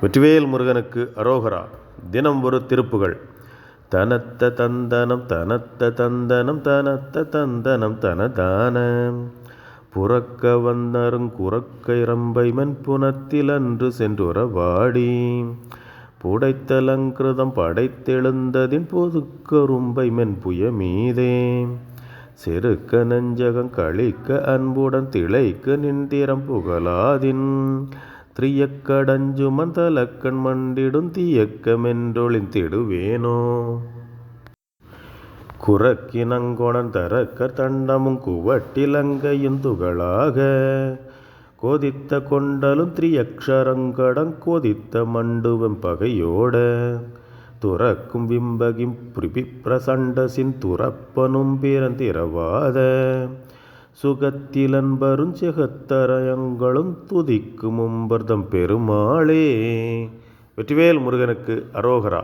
வெற்றிவேல் முருகனுக்கு அரோகரா. தினம் ஒரு திருப்புகள். தனத்த தந்தனம் தனத்த தந்தனம் தனத்த தந்தனம் தனதான புறக்க வந்தருங் குறக்கை ரம்பைமன் புனத்தில் அன்று சென்றுறவாடி புடைத்தலங்கிருதம் படைத்தெழுந்ததின் பொதுக்கரும்பை மென் புய மீதே செருக்க நெஞ்சகம் கழிக்க அன்புடன் திளைக்க நின்றிரம் புகழாதின் திரியக்கடஞ்சுமன் தலக்கண் மண்டிடும் தீயக்கமென்றொழிந்திடுவேனோ குறக்கினங்கொணன் தரக்கர் தண்டமும் குவட்டிலங்கையும் துகளாக கொதித்த கொண்டலும் திரியக்ஷரங்கடங் கொதித்த மண்டுவம் பகையோட துறக்கும் விம்பகிம் பிரசண்டசின் துறப்பனும் பிறந்திரவாத சுகத்திலன்பருஞ் செகத்தரயங்களும் துதிக்கும் உம்பர்தம் பெருமாளே. வெற்றிவேல் முருகனுக்கு அரோகரா.